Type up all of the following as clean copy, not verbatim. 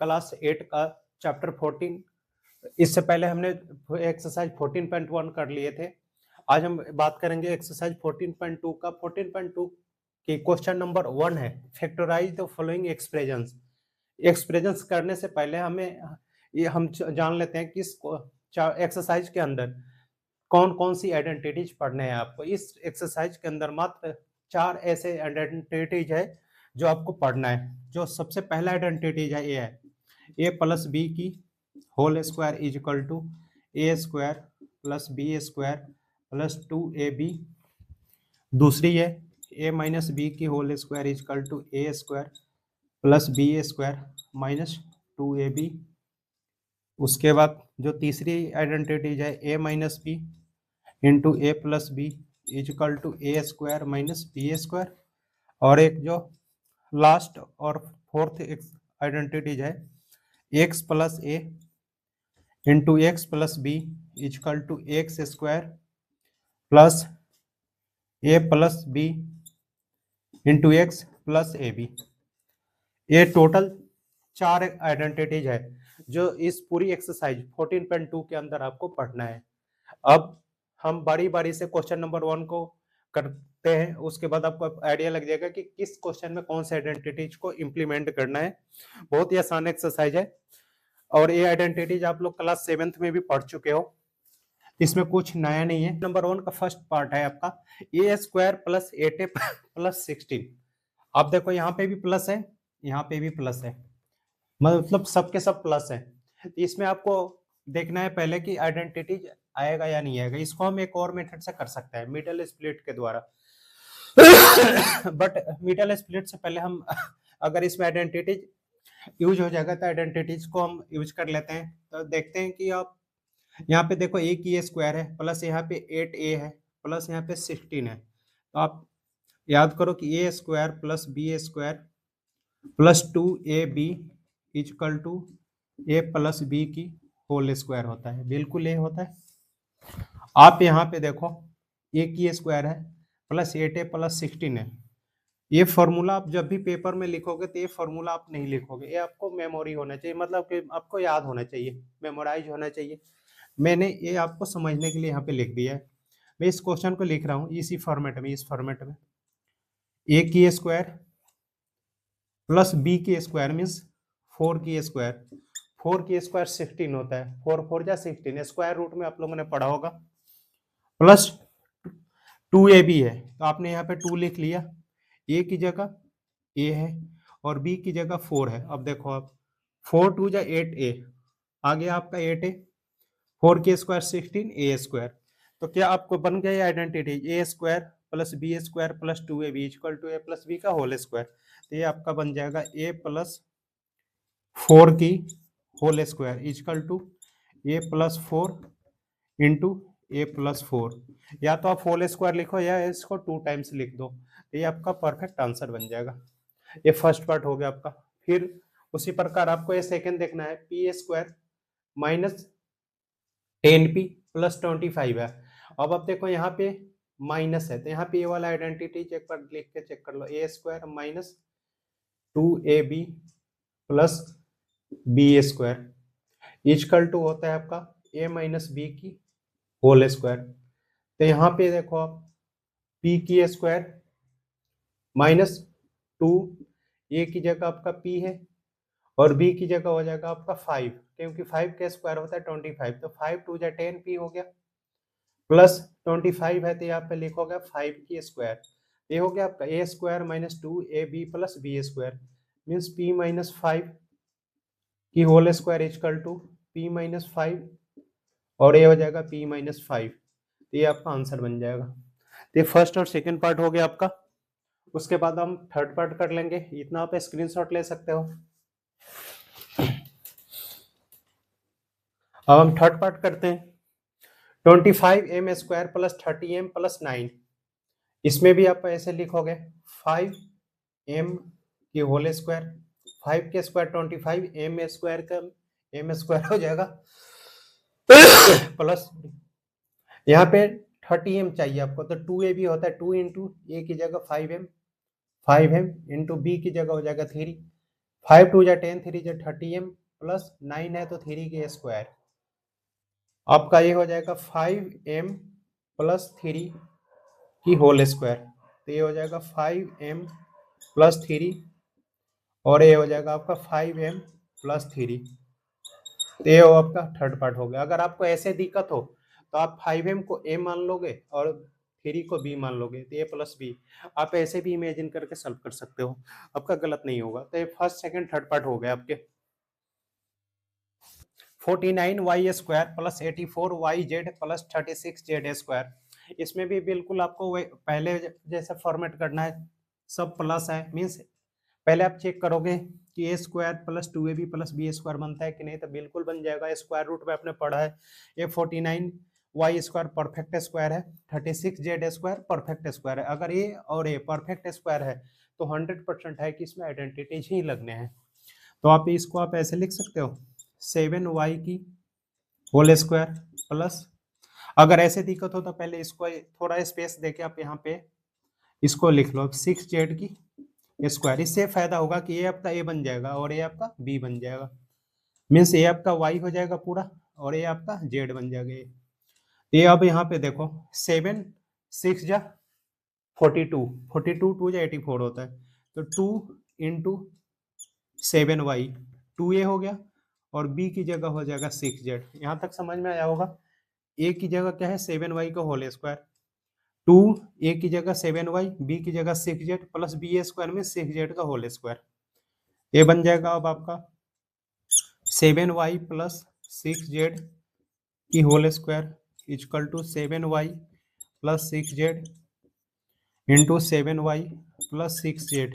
Class 8 का chapter 14। इससे पहले हमने एक्सरसाइज 14.1 कर लिए थे। आज हम बात करेंगे एक्सरसाइज 14.2 का। 14.2 की क्वेश्चन नंबर 1 है factorize the following expressions. Expressions करने से पहले हम जान लेते हैं कि इस एक्सरसाइज के अंदर कौन कौन सी आइडेंटिटीज पढ़ने हैं आपको। इस एक्सरसाइज के अंदर मात्र 4 ऐसे आइडेंटिटीज है जो आपको पढ़ना है। जो सबसे पहला आइडेंटिटीज है ये है ए प्लस बी की whole square is equal to a square plus b square plus 2ab। दूसरी है ए माइनस बी की whole square is equal to a square plus b square minus 2ab। उसके बाद जो तीसरी आइडेंटिटीज है a minus b into a plus b is equal to a square minus b square. और एक जो last और फोर्थ आइडेंटिटीज है x plus A into x plus b is equal to x square plus a plus b into x plus a b. ये total 4 identities है जो इस पूरी एक्सरसाइज 14.2 के अंदर आपको पढ़ना है। अब हम बारी बारी से क्वेश्चन नंबर 1 को करते हैं, उसके बाद आपको आइडिया लग जाएगा कि किस क्वेश्चन में कौन से आइडेंटिटीज को इम्प्लीमेंट करना है। बहुत ही आसान एक्सरसाइज है और ये आइडेंटिटीज आप लोग क्लास 7th में भी पढ़ चुके हो, इसमें कुछ नया नहीं है। नंबर 1 का फर्स्ट पार्ट है आपका ए स्क्वायर प्लस 8 प्लस 16। आप देखो यहाँ पे भी प्लस है, यहाँ पे भी प्लस है, मतलब सबके सब प्लस है। इसमें आपको देखना है पहले कि आइडेंटिटी आएगा या नहीं आएगा। इसको हम एक और मेथड से कर सकते हैं, मिडल स्प्लिट के द्वारा। बट मिडल स्प्लिट से पहले हम अगर इसमें आइडेंटिटी यूज हो जाएगा तो आइडेंटिटीज को हम यूज कर लेते हैं। तो देखते हैं कि आप यहाँ पे देखो ए की ए स्क्वायर है प्लस यहाँ पे 8a है प्लस यहाँ पे 16 है। तो आप याद करो कि a square plus b square plus 2ab is equal to a plus b की होल स्क्वायर होता है। बिल्कुल ये होता है। आप यहाँ पे देखो ए की ए स्क्वायर है प्लस 8a प्लस 16 है। ये फॉर्मूला आप जब भी पेपर में लिखोगे तो ये फॉर्मूला आप नहीं लिखोगे, ये आपको मेमोरी होना चाहिए, मतलब कि आपको याद होना चाहिए, मेमोराइज होना चाहिए। मैंने ये आपको समझने के लिए यहाँ पे लिख दिया है। मैं इस क्वेश्चन को लिख रहा हूँ इसी फॉर्मेट में, इस फॉर्मेट में ए की स्क्वायर प्लस बी की स्क्वायर मीन्स 4 की स्क्वायर। 4 की स्क्वायर 16 होता है, 4 4 जा 16, स्क्वायर रूट में आप लोगों ने पढ़ा होगा। प्लस 2ab है तो आपने यहाँ पे 2 लिख लिया, ए की जगह ए है और बी की जगह 4 है। अब देखो आप 4 2 जा 8a, आगे आपका 8a, 4 की स्क्वायर 16 ए स्क्वायर। तो क्या आपको बन गया identity a square plus b square plus 2ab equal to a plus b का होल स्क्वायर। तो ये आपका बन जाएगा ए प्लस 4 की whole square equal to a plus 4 into a plus 4। या तो आप होल स्क्वायर लिखो या इसको 2 टाइम्स लिख दो, ये आपका परफेक्ट आंसर बन जाएगा। ये फर्स्ट पार्ट हो गया आपका। फिर उसी प्रकार आपको ये सेकंड देखना है P square minus 10p plus 25 है। अब आप देखो यहाँ पे माइनस है तो यहाँ पे ये वाला आइडेंटिटी एक बार लिख के चेक कर लो, a square minus 2ab plus b square is equal to होता है आपका ए माइनस बी की होल स्क्वायर। तो यहाँ पे देखो आप p की स्क्वायर माइनस 2, ए की जगह आपका p है और b की जगह हो जाएगा आपका 5, क्योंकि 5 का स्क्वायर होता है 25, तो 5 2 जा 10p हो गया प्लस 25 है तो यहाँ पे लिखोगे 5 की स्क्वायर। ये हो गया आपका a square minus 2ab plus b square means p minus 5 की whole square is equal to p minus 5 और ये हो जाएगा p माइनस 5। ये आपका आंसर बन जाएगा। तो ये फर्स्ट और सेकंड पार्ट हो गया आपका। उसके बाद हम थर्ड पार्ट कर लेंगे, इतना आप स्क्रीनशॉट ले सकते हो। अब हम थर्ड पार्ट करते हैं 25m square plus 30m plus 9। इसमें भी आप ऐसे लिखोगे 5m की होल स्क्वायर, 5 के स्क्वायर 25, m स्क्वायर का m स्क्वायर हो जाएगा प्लस यहाँ पे 30m चाहिए आपको तो 2ab होता है, 2 इंटू ए की जगह 5m इंटू बी की जगह हो जाएगा 3, 5 2 जा 10 3 जा 30m प्लस 9 है तो 3 के स्क्वायर, आपका ये हो जाएगा 5m प्लस 3 की होल स्क्वायर, तो ये हो जाएगा 5m प्लस 3 और ये हो जाएगा आपका 5m प्लस 3, तो ये आपका थर्ड पार्ट हो गया। अगर आपको ऐसे दिक्कत हो तो आप 5m को a मान लोगे और 3 को b मान लोगे, तो a प्लस बी, आप ऐसे भी इमेजिन करके सॉल्व कर सकते हो, आपका गलत नहीं होगा। तो ये फर्स्ट सेकंड थर्ड पार्ट हो गए आपके। 49y square plus 84yz plus 36z square, इसमें भी बिल्कुल आपको पहले जैसा फॉर्मेट करना है, सब प्लस है, मीन्स पहले आप चेक करोगे कि a square plus 2ab plus b square बनता है कि नहीं, तो बिल्कुल बन जाएगा। स्क्वायर रूट में आपने पढ़ा है, ये 49y स्क्वायर परफेक्ट स्क्वायर है, 36z स्क्वायर परफेक्ट स्क्वायर है। अगर ये और ये परफेक्ट स्क्वायर है तो 100% है कि इसमें आइडेंटिटीज ही लगने हैं। तो आप इसको आप ऐसे लिख सकते हो 7y की होल स्क्वायर प्लस, अगर ऐसे दिक्कत हो तो पहले इसको थोड़ा स्पेस देके आप यहाँ पे इसको लिख लो 6z की स्क्वायर। इससे फायदा होगा कि ये आपका ए बन जाएगा और ये आपका बी बन जाएगा, मीन्स ये आपका वाई हो जाएगा पूरा और ये आपका जेड बन जाएगा। ये अब यहाँ पे देखो 7 6 जा 42, 42 2 जा 84 होता है, तो 2 इंटू 7y 2a हो गया और b की जगह हो जाएगा 6z। यहाँ तक समझ में आया होगा। a की जगह क्या है 7y का होल स्क्वायर, 2a की जगह 7y, b की जगह 6z प्लस b स्क्वायर में 6z का होल स्क्वायर, ये बन जाएगा अब आपका 7y प्लस 6z की whole square equal to 7y plus 6z into 7y plus 6z,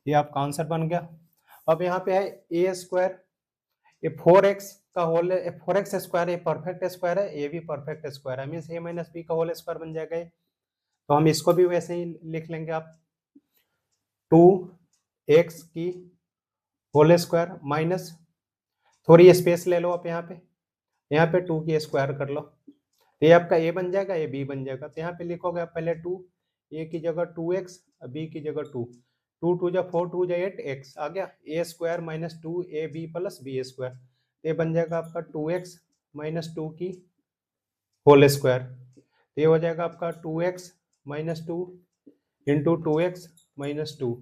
ये आपका आंसर बन गया। अब यहाँ पे है ए स्क्वायर, ये 4x का होल 4x स्क्वायर, ये परफेक्ट स्क्वायर है, ये भी परफेक्ट स्क्वायर है, मीन्स a माइनस बी का होल स्क्वायर बन जाएगा ये। तो हम इसको भी वैसे ही लिख लेंगे आप 2x की होल स्क्वायर माइनस, थोड़ी स्पेस ले लो आप यहाँ पे 2 की स्क्वायर कर लो, तो ये आपका a बन जाएगा, ये b बन जाएगा। तो यहाँ पे लिखोगे आप पहले 2, a की जगह 2x, b की जगह 2, 2 2 जा 4 2 जा 8 x आ गया, a square minus 2ab plus b square, ये बन जाएगा आपका 2x माइनस 2 की होल स्क्वायर, तो ये हो जाएगा आपका 2x minus 2 into 2x minus 2,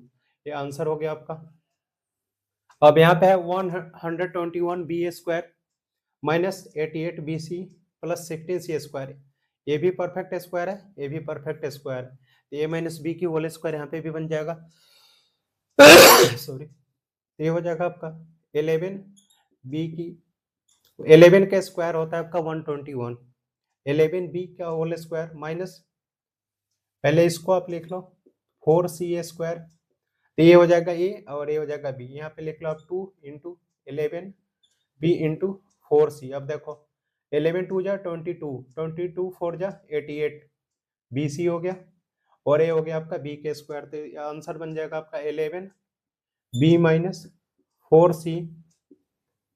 ये आंसर हो गया आपका। अब यहाँ पे है 121 b square minus 88 b c plus 16 c square, ये भी परफेक्ट स्क्वायर है, ये भी परफेक्ट स्क्वायर है, तो ए माइनस बी की होल स्क्वायर यहाँ पे भी बन जाएगा सॉरी, ये हो जाएगा आपका 11 बी की 11 का स्क्वायर होता है आपका 121, 11 बी का होल स्क्वायर माइनस, पहले इसको आप लिख लो 4 सी ए स्क्वायर, तो ये हो जाएगा ए और ये हो जाएगा बी, यहाँ पे लिख लो आप 2 इंटू 11 बी इंटू 4 सी। अब देखो 11 2 जा 22, 22 4 जा 88, बी सी हो गया और ये हो गया आपका बी के स्क्वायर, तो आंसर बन जाएगा आपका 11 बी माइनस 4 सी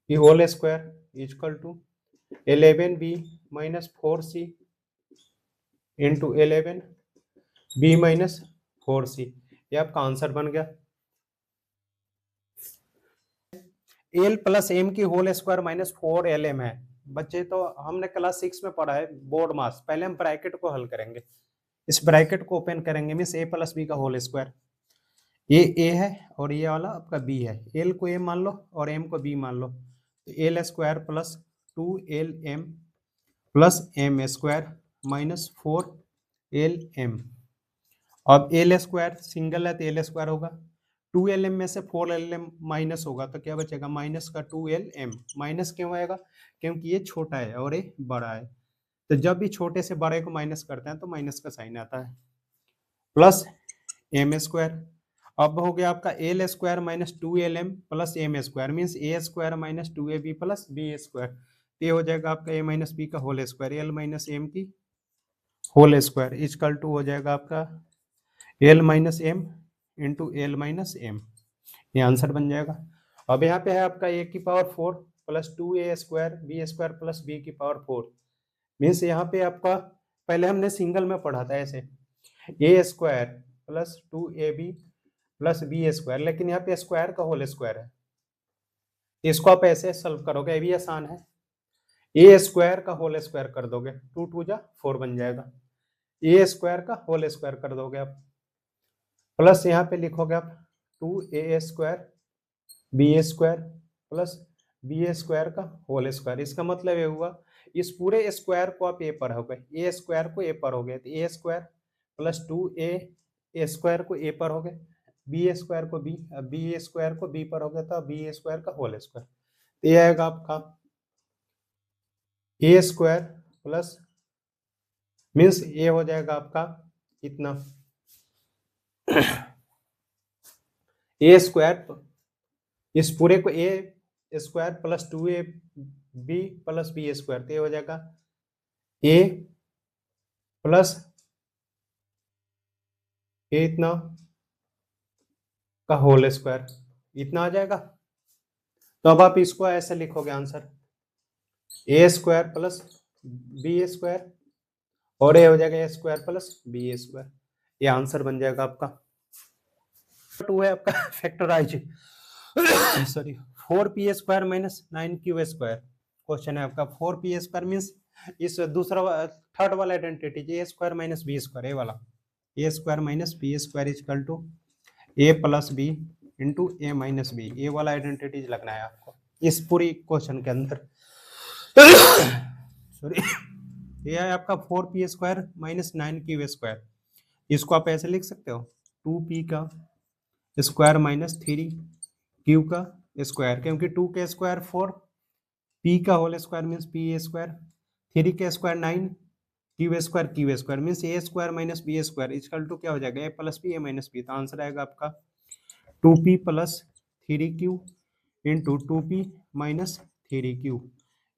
की whole square equal to 11 B minus 4 C into 11 B minus 4 C, ये आपका आंसर बन गया। एल प्लस एम की होल स्क्वायर माइनस 4lm है। बच्चे तो हमने क्लास 6 में पढ़ा है बोर्ड मास, पहले हम ब्रैकेट को हल करेंगे, इस ब्रैकेट को ओपन करेंगे, मीन्स ए प्लस बी का होल स्क्वायर, ये ए है और ये वाला आपका बी है, एल को ए मान लो और एम को बी मान लो, तो l square plus 2lm plus m square minus 4lm। अब एल स्क्वायर सिंगल है तो एल स्क्वायर होगा, 2lm में से 4lm माइनस होगा तो क्या बचेगा माइनस का 2lm। माइनस क्यों आएगा, क्योंकि ये छोटा है और ये बड़ा है, तो जब भी छोटे से बड़े को माइनस करते हैं तो माइनस का साइन आता है, प्लस एम स्क्वायर। अब हो गया आपका l square minus 2lm plus m square, means a square minus 2ab plus b square, ये हो जाएगा आपका ए माइनस बी का whole square, l minus m की होल स्क्वायर इक्वल टू हो जाएगा आपका l minus m into l minus m, ये आंसर बन जाएगा। अब यहाँ पे है आपका ए की power 4 plus 2a square b square plus b की पावर 4, मीन्स यहाँ पे आपका पहले हमने सिंगल में पढ़ा था ऐसे a square plus 2ab plus b square, लेकिन यहाँ पे स्क्वायर का होल स्क्वायर है, इसको आप ऐसे सॉल्व करोगे, ये भी आसान है। ए स्क्वायर का होल स्क्वायर कर दोगे, 2 2 जा 4 बन जाएगा। ए स्क्वायर का होल स्क्वायर कर दोगे आप, प्लस यहाँ पे लिखोगे आप 2a square b square plus b square का होल स्क्वायर। इसका मतलब ये हुआ इस पूरे स्क्वायर को आप ए पर हो गए, ए स्क्वायर को ए पर हो गए तो ए स्क्वायर प्लस 2a ए स्क्वायर को ए पर हो गए, बी स्क्वायर को बी, बी स्क्वायर को बी पर हो गया था, बी स्क्वायर का होल स्क्वायर। तो ये आएगा आपका ए स्क्वायर प्लस मीन्स ये हो जाएगा आपका इतना ए स्क्वायर, इस पूरे को a square plus 2a b plus b square, तो ये हो जाएगा ए प्लस ए इतना का होल स्क्वायर, इतना आ जाएगा। तो अब आप इसको ऐसे लिखोगे answer a square plus b square और ये हो जाएगा a square plus b square, ये आंसर बन जाएगा आपका। 2 है आपका factorise sorry 4p square minus 9q square. Question है आपका 4p स्क्वायर मीन्स इस दूसरा थर्ड वाला identity a square minus b square, ये वाला a square minus b square equal to a plus b into a minus b, ये वाला identity लगना है आपको इस पूरी क्वेश्चन के अंदर। सॉरी ये है आपका 4p square minus 9q square, इसको आप ऐसे लिख सकते हो 2p का स्क्वायर माइनस 3q का स्क्वायर, क्योंकि 2 का स्क्वायर 4, p का whole square means p square, 3 का square 9, q square means a square minus b square equal to क्या हो जाएगा a plus b a minus b। तो आंसर आएगा आपका 2p plus 3q into 2p minus 3q,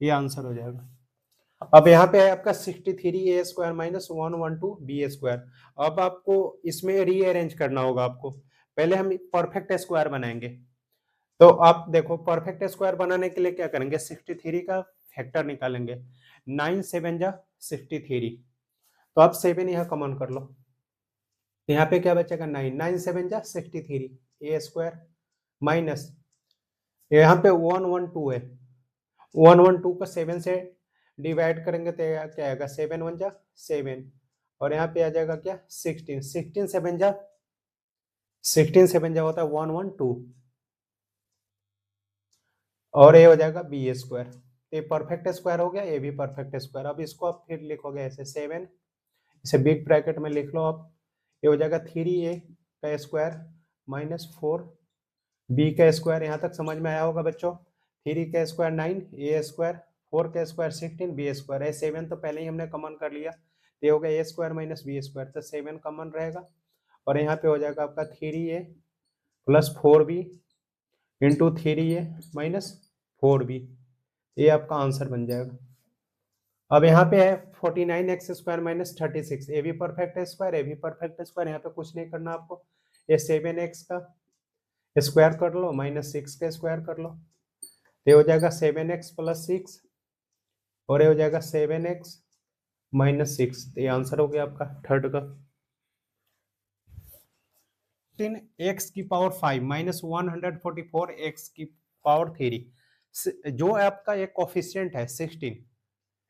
ये answer हो जाएगा। अब यहाँ पे है आपका 63a square minus 112 b square. अब आपको इसमें रीअरेंज करना होगा आपको, पहले हम परफेक्ट स्क्वायर बनाएंगे। तो आप देखो परफेक्ट स्क्वायर बनाने के लिए क्या करेंगे, 63 का फैक्टर निकालेंगे, 9 7 जा 63, तो आप 7 यहाँ कॉमन कर लो, तो यहाँ पे क्या बचेगा 9, 9 7 जा 63 ए स्क्वायर माइनस यहाँ पे 112 है, 112 को 7 से डिवाइड करेंगे तो क्या आएगा 7 1 जा 7 और यहाँ पे आ जाएगा क्या 16, 16 7 जा 16 होता है 112 और ये हो जाएगा बी स्क्वायर, ये परफेक्ट स्क्वायर हो गया, ये भी परफेक्ट स्क्वायर। अब इसको आप फिर लिखोगे ऐसे 7, इसे बिग ब्रैकेट में लिख लो आप, ये हो जाएगा 3a का स्क्वायर माइनस 4b का स्क्वायर। यहाँ तक समझ में आया होगा बच्चों, 3 का स्क्वायर 9, a स्क्वायर 4 का स्क्वायर 16, b स्क्वायर है 7 तो पहले ही हमने कॉमन कर लिया, ये हो गया a square minus b square, तो 7 कॉमन रहेगा और यहाँ पे हो जाएगा आपका 3a plus 4b into 3a minus 4b, ये आपका आंसर बन जाएगा। अब यहाँ पे है 49x स्क्वायर माइनस 36, ये भी परफेक्ट स्क्वायर, ये भी परफेक्ट स्क्वायर, यहाँ पे कुछ नहीं करना आपको, ये 7x का स्क्वायर कर लो माइनस 6 का स्क्वायर कर लो, ये हो जाएगा 7x प्लस 6 और ये हो जाएगा 7x माइनस 6, ये आंसर हो गया आपका थर्ड का। x की पावर 5 माइनस 144 x की पावर 3, जो आपका एक कोफिशिएंट है 16,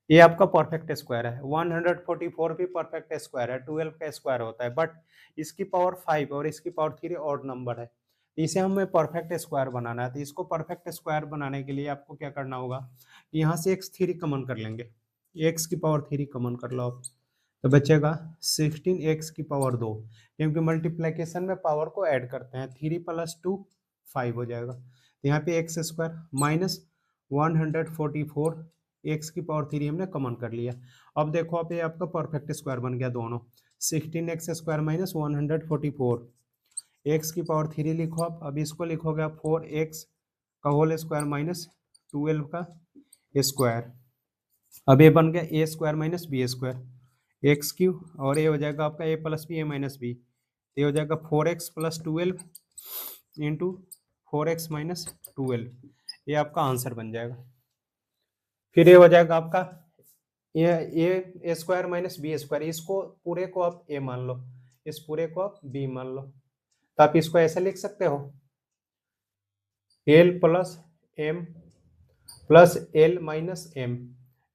ये आपका परफेक्ट स्क्वायर है। 144 भी परफेक्ट स्क्वायर है, 12 का स्क्वायर होता है, बट इसकी पावर 5 और इसकी पावर 3 ऑड नंबर है, इसे हमें परफेक्ट स्क्वायर बनाना है। तो इसको परफेक्ट स्क्वायर बनाने के लिए आपको क्या करना होगा, यहाँ से x3 कॉमन कर लेंगे, x की पावर 3 कॉमन कर लो आप, तो बचेगा 16x की पावर 2, क्योंकि मल्टीप्लिकेशन में पावर को ऐड करते हैं, 3 प्लस 2 5 हो जाएगा। तो यहाँ पे एक्स स्क्वायर माइनस 144 एक्स की पावर 3 हमने कॉमन कर लिया। अब देखो आप ये आपका परफेक्ट स्क्वायर बन गया दोनों, 16x स्क्वायर माइनस 144 एक्स की पावर 3 लिखो आप, अब इसको लिखोगे आप 4x का होल स्क्वायर माइनस 12 का स्क्वायर। अब ये बन गया a square minus b square x cube और ये हो जाएगा आपका a plus b a minus b, ये हो जाएगा 4x plus 12 into 4x minus 12, ये आपका आंसर बन जाएगा। फिर ये हो जाएगा आपका ये ए स्क्वायर माइनस बी स्क्वायर, इसको पूरे को आप ए मान लो, इस पूरे को आप बी मान लो, तो आप इसको ऐसे लिख सकते हो l plus m plus l minus m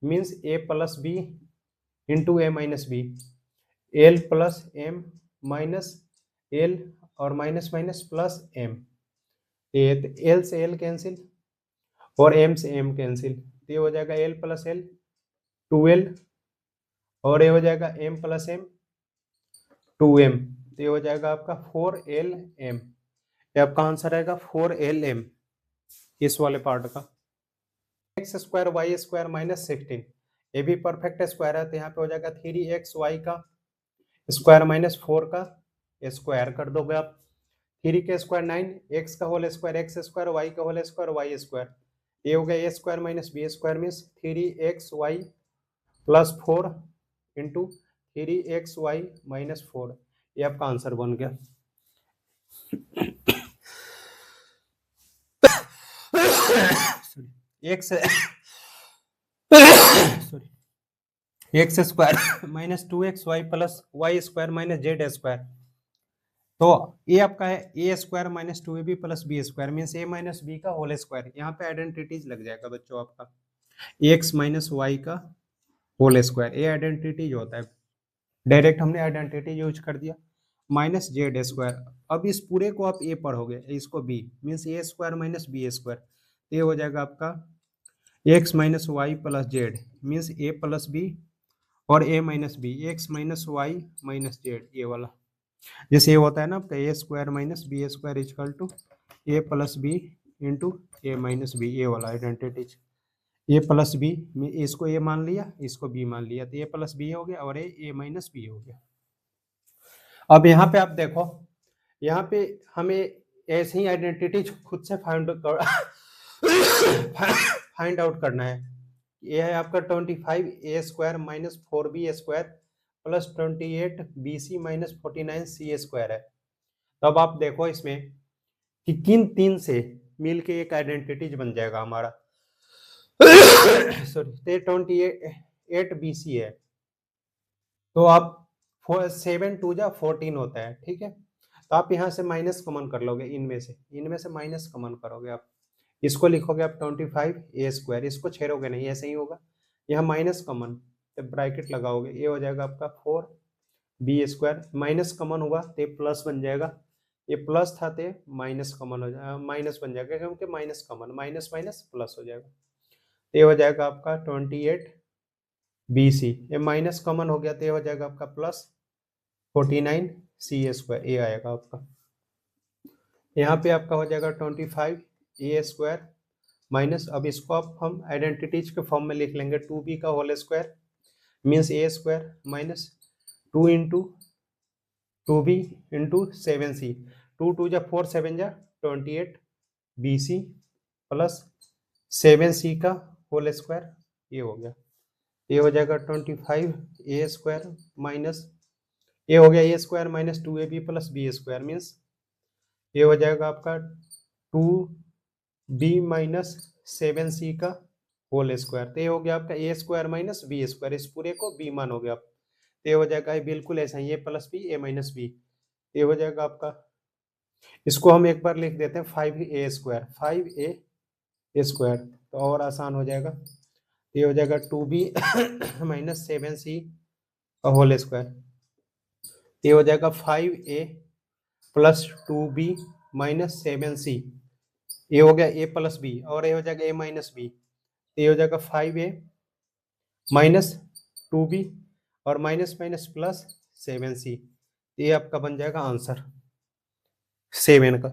means a plus b into a minus b, l plus m minus l और minus minus plus m, l से एल कैंसिल और एम से एम कैंसिल, तो ये हो जाएगा एल प्लस एल 2l और ये हो जाएगा एम प्लस एम 2m, तो ये हो जाएगा आपका 4lm। ये आपका आंसर आएगा 4lm इस वाले पार्ट का। X square y square minus 16, ये भी परफेक्ट स्क्वायर है, तो यहाँ पे हो जाएगा 3x y का स्क्वायर माइनस 4 का स्क्वायर कर दोगे आप, 3 के स्क्वायर 9, एक्स का whole square x square, y का होल स्क्वायर वाई स्क्वायर, ये हो गया a square minus b square means 3xy plus 4 into 3xy minus 4, ये आपका आंसर बन गया। X sorry x square minus 2xy plus y square minus z square, तो ये आपका है a square minus 2ab plus b square means a minus b का whole square, यहाँ पे आइडेंटिटीज लग जाएगा बच्चों आपका एक्स माइनस वाई का होल स्क्वायर, ये आइडेंटिटीज होता है, डायरेक्ट हमने आइडेंटिटी यूज कर दिया माइनस जेड स्क्वायर। अब इस पूरे को आप ए पढ़ोगे, इसको b means a square minus b square, ये हो जाएगा आपका x minus y plus z means a plus b और a minus b, x minus y minus z, ये वाला जैसे ये होता है ना आपका a square minus b square is equal to a plus b into a minus b, ये वाला आइडेंटिटीज, ए प्लस बी, इसको ए मान लिया इसको बी मान लिया, तो ए प्लस बी हो गया और ए माइनस बी हो गया। अब यहाँ पे आप देखो, यहाँ पे हमें ऐसे ही आइडेंटिटी खुद से फाइंड आउट करना है। ये है आपका 25a square minus 4b square plus 28bc minus 49c square है। तो अब आप देखो इसमें कि किन तीन से मिलके एक आइडेंटिटीज बन जाएगा हमारा सॉरी 28bc है, तो आप 7 2 जा 14 होता है, ठीक है, तो आप यहाँ से माइनस कॉमन कर लोगे, इनमें से माइनस कॉमन करोगे आप, इसको लिखोगे आप 25a स्क्वायर, इसको छेड़ोगे नहीं ऐसे ही होगा, यहाँ माइनस कॉमन तो ब्रैकेट लगाओगे, ये हो जाएगा आपका 4b स्क्वायर, माइनस कॉमन हुआ तो प्लस बन जाएगा, ये प्लस था तो माइनस कॉमन हो जाएगा, माइनस बन जाएगा क्योंकि minus common, minus minus plus हो जाएगा, ये हो जाएगा आपका 28bc, ये माइनस कॉमन हो गया तो ये हो जाएगा आपका प्लस 49c स्क्वायर, ये आएगा आपका, यहाँ पे आपका हो जाएगा 25a स्क्वायर माइनस, अब इसको आप हम आइडेंटिटीज के फॉर्म में लिख लेंगे 2b का whole square means a square minus 2 into 2b into 7c, 2 2 जा 4 7 जा 28bc प्लस 7c का होल स्क्वायर, ये हो गया, ये हो जाएगा 25a स्क्वायर माइनस, ये हो गया a square minus 2ab plus b square means ये हो जाएगा आपका 2b माइनस 7c का होल स्क्वायर, तो ये हो गया आपका a square minus b square, इस पूरे को b मान हो गया आप, तो ये हो जाएगा बिल्कुल ऐसा ही, a plus b a minus b, ये हो जाएगा आपका, इसको हम एक बार लिख देते हैं 5a स्क्वायर, 5a स्क्वायर तो और आसान हो जाएगा, ये हो जाएगा 2b माइनस 7c का होल स्क्वायर, ये हो जाएगा 5a plus 2b minus 7c, ये हो गया a प्लस b और ये हो जाएगा a माइनस b, ये हो जाएगा 5a माइनस 2b और माइनस माइनस प्लस 7c, ये आपका बन जाएगा आंसर 7 का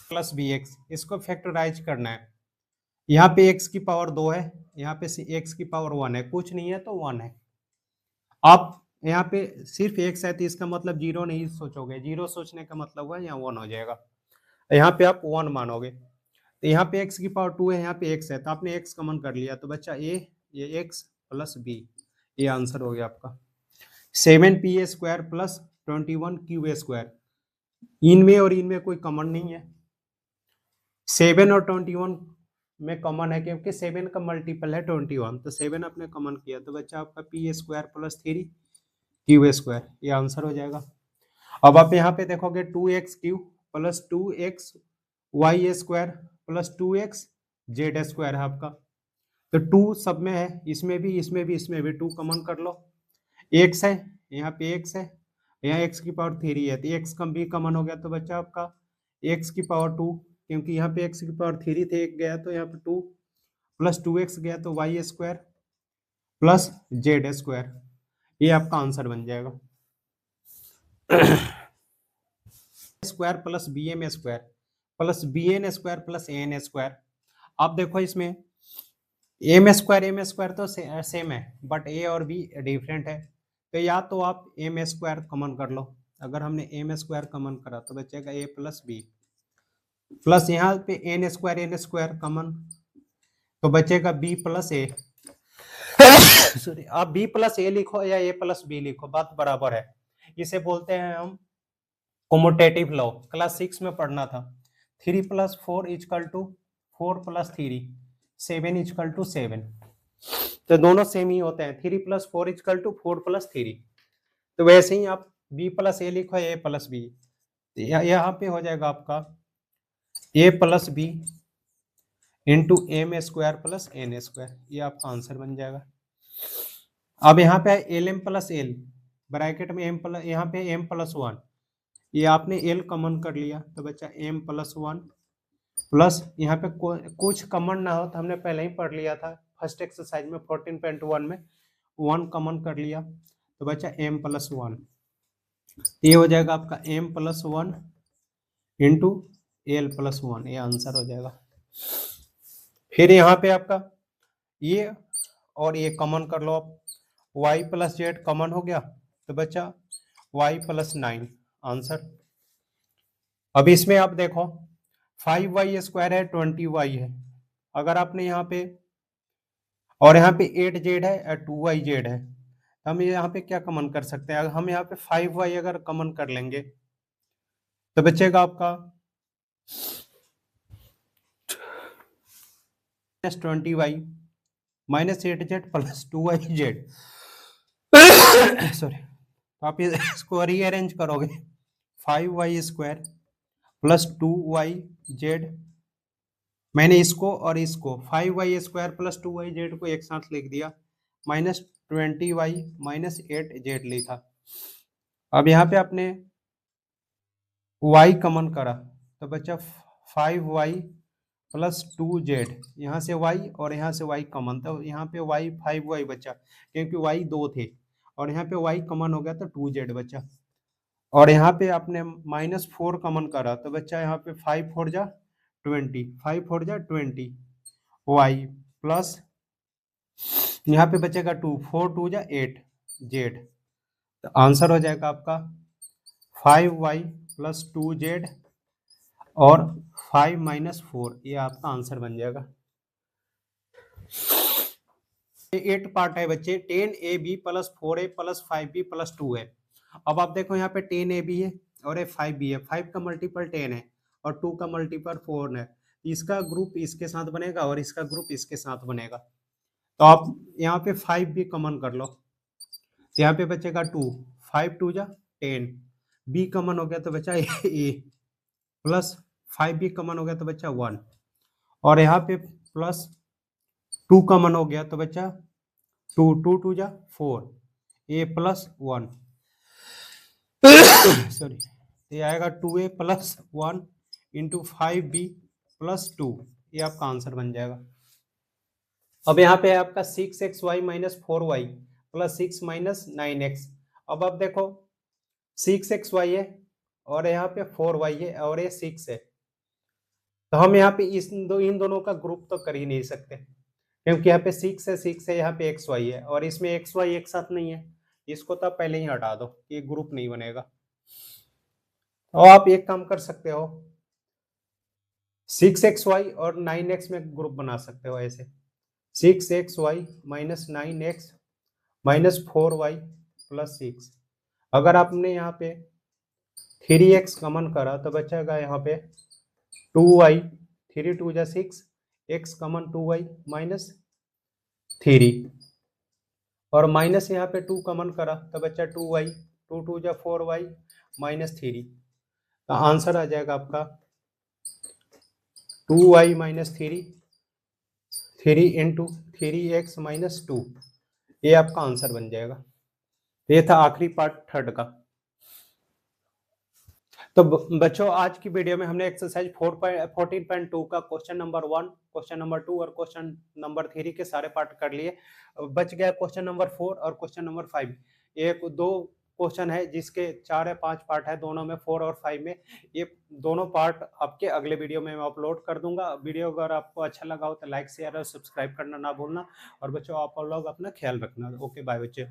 प्लस bx, इसको फैक्टराइज करना है, यहाँ पे x की पावर 2 है, यहाँ पे x की पावर 1 है, कुछ नहीं है तो 1 है, आप यहाँ पे सिर्फ x है तो इसका मतलब 0 नहीं सोचोगे, 0 सोचने का मतलब हुआ यहाँ 1 हो जाएगा, यहाँ पे आप 1 मानोगे, तो यहाँ पे x की पावर 2 है, यहाँ पे x है तो आपने x कॉमन कर लिया, तो बच्चा ये x प्लस b, ये आंसर हो गया आपका 7pa square plus 21qa square, इनमें और इनमें कोई कॉमन नहीं है, 7 और 21 में कॉमन है क्योंकि 7 का मल्टीपल है 21, तो 7 आपने कॉमन किया तो बच्चा आपका pa square plus 3qa square, ये आंसर हो जाएगा। अब आप यहाँ पे देखोगे 2x cube plus 2x y square plus 2x z square है आपका। तो 2 सब में है, इसमें भी, इसमें भी, इसमें भी 2 कॉमन कर लो। x है, यहाँ पे x है, यहाँ x की पावर 3 है, तो x कम भी कॉमन हो गया तो बच्चा आपका x की पावर 2, क्योंकि यहाँ पे x की पावर 3 थे, एक गया तो यहाँ पे 2 प्लस 2x गया तो y square plus z square, ये आपका आंसर बन जाएगा। Square plus b m square plus b n square plus a n square. आप देखो इसमें एम स्क्वायर तो सेम है, बट ए और बी डिफरेंट है, तो या तो आप एम स्क्वायर कॉमन कर लो। अगर हमने एम स्क्वायर कॉमन करा तो बचेगा ए प्लस बी, प्लस यहाँ पे एन स्क्वायर कॉमन, तो बचेगा बी प्लस ए। सॉरी, आप बी प्लस ए लिखो या ए प्लस बी लिखो, बात बराबर है। इसे बोलते हैं हम कोमोटेटिव लॉ, क्लास 6 में पढ़ना था। 3 + 4 = 4 + 3 7 = 7, तो दोनों सेम ही होते हैं। 3 + 4 = 4 + 3, तो वैसे ही आप b + a लिखो, a + b, यहाँ पे हो जाएगा आपका a + b × m² + n², ये आपका आंसर बन जाएगा। अब यहाँ पे lm + l ब्रैकेट में m प्लस, यहाँ पे m + 1, ये आपने l कॉमन कर लिया तो बच्चा m + 1 प्लस यहाँ पे कुछ कॉमन ना हो तो हमने पहले ही पढ़ लिया था फर्स्ट एक्सरसाइज में 14.1 में, 1 कॉमन कर लिया तो बच्चा m + 1, ये हो जाएगा आपका m + 1 × l + 1, ये आंसर हो जाएगा। फिर यहाँ पे आपका ये और ये कॉमन कर लो आप, y + z कॉमन हो गया तो बच्चा y + 9 आंसर। अब इसमें आप देखो 5y² है, 20y है, अगर आपने यहाँ पे, और यहाँ पे 8z है और 2yz है, तो हम यहाँ पे क्या कॉमन कर सकते हैं? हम यहाँ पे 5y अगर कॉमन कर लेंगे तो बचेगा आपका -20y -8z + 2yz। सॉरी, आप इसको रीअरेंज करोगे 5y² + 2yz, मैंने इसको और इसको 5y² + 2yz को एक साथ लिख दिया, -20y -8z लिखा। अब यहाँ पे आपने y कॉमन करा तो बचा 5y + 2z, यहाँ से y और यहाँ से y कॉमन, तो यहाँ पे y 5y बचा, क्योंकि y 2 थे, और यहाँ पे y कॉमन हो गया तो 2z बचा। और यहाँ पे आपने -4 कॉमन करा तो बच्चा यहाँ पे 5 4 जा 20, 5 4 जा 20 y प्लस यहाँ पे बचेगा 2, 4 2 जा 8 z, तो आंसर हो जाएगा आपका 5y + 2z और 5 - 4, ये आपका आंसर बन जाएगा। 8 पार्ट है बच्चे, 10ab + 4a + 5b + 2 है। अब आप देखो यहाँ पे 10ab है और 5b है, 5 का मल्टीपल 10 है और 2 का मल्टीपल 4 है, इसका ग्रुप इसके साथ बनेगा और इसका ग्रुप इसके साथ बनेगा, तो आप यहाँ पे 5b कॉमन कर लो, तो यहाँ पे बचेगा 2, 5 2 जा 10, b कॉमन हो गया तो बचा a प्लस 5b कॉमन हो गया तो बचा 1, और यहाँ पे प्लस 2 कॉमन हो गया तो बचा 2, 2 2 जा 4, a + 1 सॉरी, ये आएगा 2a + 1 × 5b + 2, ये आपका आंसर बन जाएगा। अब यहाँ पे है आपका 6xy - 4y + 6 - 9x। अब आप देखो 6xy है और यहाँ पे 4y है और ये 6 है, तो हम यहाँ पे इन दोनों का ग्रुप तो कर ही नहीं सकते, क्योंकि यहाँ पे 6 है, यहाँ पे xy है और इसमें xy एक साथ नहीं है, इसको तो आप पहले ही हटा दो, ये ग्रुप नहीं बनेगा। और आप एक काम कर सकते हो, 6xy और 9x में ग्रुप बना सकते हो ऐसे, 6xy - 9x - 4y + 6। अगर आपने यहाँ पे 3x कॉमन करा तो बचेगा यहाँ पे 2y, 3 2 जा 6, x कॉमन 2y - 3, और माइनस यहाँ पे 2 कॉमन करा तो बचा 2y, 2 2 जा 4y - 3, तो आंसर आ जाएगा आपका 2y माइनस थ्री, 3 × 3x - 2, ये आपका आंसर बन जाएगा। ये था आखिरी पार्ट थर्ड का। तो बच्चों आज की वीडियो में हमने एक्सरसाइज 14.2 का क्वेश्चन नंबर 1, क्वेश्चन नंबर 2 और क्वेश्चन नंबर 3 के सारे पार्ट कर लिए। बच गया क्वेश्चन नंबर 4 और क्वेश्चन नंबर 5। एक दो क्वेश्चन है जिसके 4 या 5 पार्ट है, दोनों में 4 और 5 में। ये दोनों पार्ट आपके अगले वीडियो में मैं अपलोड कर दूंगा। वीडियो अगर आपको अच्छा लगा हो तो लाइक शेयर और सब्सक्राइब करना ना भूलना। और बच्चों आप लोग अपना ख्याल रखना। ओके बाय बच्चे।